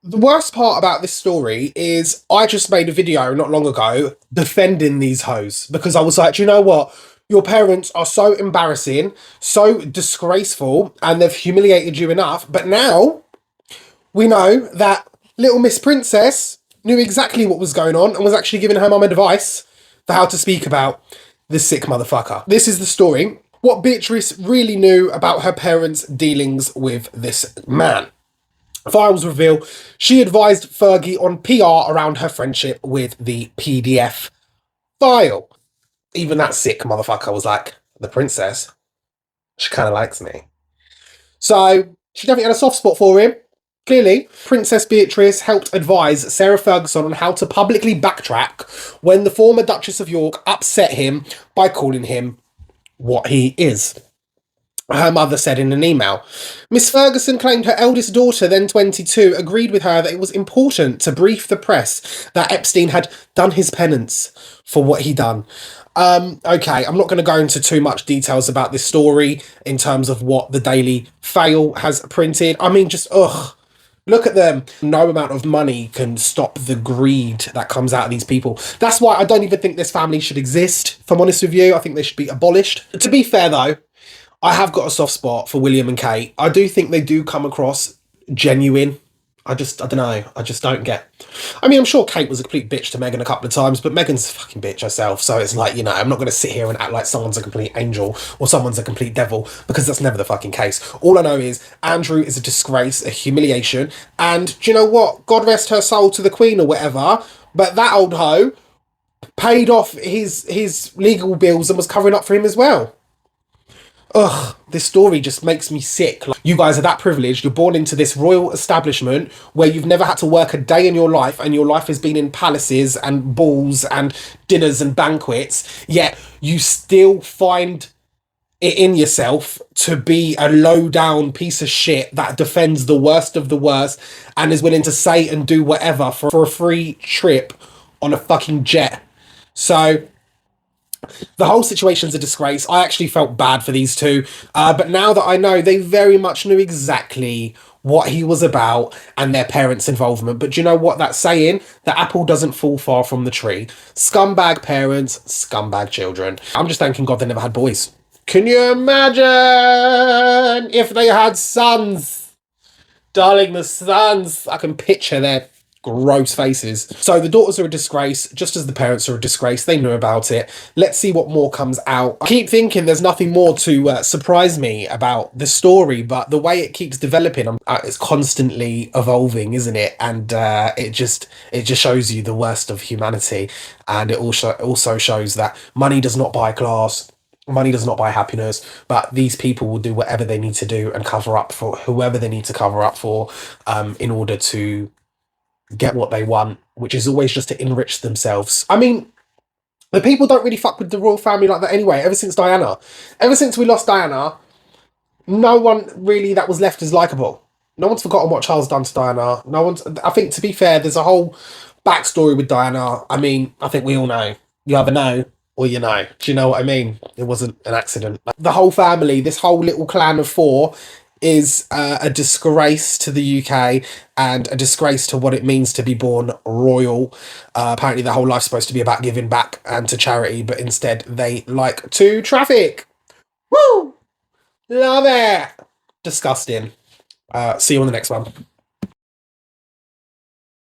The worst part about this story is I just made a video not long ago defending these hoes because I was like, do you know what? Your parents are so embarrassing, so disgraceful, and they've humiliated you enough. But now we know that little Miss Princess knew exactly what was going on and was actually giving her mum advice for how to speak about this sick motherfucker. This is the story. What Beatrice really knew about her parents' dealings with this man. Files reveal she advised Fergie on PR around her friendship with the PDF file. Even that sick motherfucker was like, the princess, she kind of likes me. So she definitely had a soft spot for him. Clearly, Princess Beatrice helped advise Sarah Ferguson on how to publicly backtrack when the former Duchess of York upset him by calling him what he is. Her mother said in an email. Miss Ferguson claimed her eldest daughter, then 22, agreed with her that it was important to brief the press that Epstein had done his penance for what he done. Okay, I'm not going to go into too much details about this story in terms of what the Daily Fail has printed. I mean, just, ugh. Look at them. No amount of money can stop the greed that comes out of these people. That's why I don't even think this family should exist, if I'm honest with you. I think they should be abolished. To be fair, though, I have got a soft spot for William and Kate. I do think they do come across genuine. I don't know. I just don't get. I mean, I'm sure Kate was a complete bitch to Meghan a couple of times, but Meghan's a fucking bitch herself. So it's like, I'm not going to sit here and act like someone's a complete angel or someone's a complete devil, because that's never the fucking case. All I know is Andrew is a disgrace, a humiliation. And do you know what? God rest her soul to the Queen or whatever. But that old hoe paid off his legal bills and was covering up for him as well. Ugh, this story just makes me sick. Like, you guys are that privileged. You're born into this royal establishment where you've never had to work a day in your life, and your life has been in palaces and balls and dinners and banquets, yet you still find it in yourself to be a low-down piece of shit that defends the worst of the worst and is willing to say and do whatever for a free trip on a fucking jet. So the whole situation's a disgrace. I actually felt bad for these two, but now that I know, they very much knew exactly what he was about and their parents' involvement. But do you know what that's saying? The apple doesn't fall far from the tree. Scumbag parents, scumbag children. I'm just thanking God they never had boys. Can you imagine if they had sons? Darling, the sons. I can picture their gross faces. So the daughters are a disgrace, just as the parents are a disgrace. They knew about it. Let's see what more comes out. I keep thinking there's nothing more to surprise me about the story, but the way it keeps developing, it's constantly evolving, isn't it? And it just shows you the worst of humanity, and it also shows that money does not buy class. Money does not buy happiness, but these people will do whatever they need to do and cover up for whoever they need to cover up for, in order to get what they want, which is always just to enrich themselves. I mean, the people don't really fuck with the royal family like that anyway, ever since Diana. Ever since we lost Diana, no one really that was left is likeable. No one's forgotten what Charles done to Diana. No one's... I think, to be fair, there's a whole backstory with Diana. I mean, I think we all know. You either know or you know. Do you know what I mean? It wasn't an accident. The whole family, this whole little clan of four, is a disgrace to the UK and a disgrace to what it means to be born royal. Apparently their whole life's supposed to be about giving back and to charity, but instead they like to traffic. Woo! Love it! Disgusting. See you on the next one.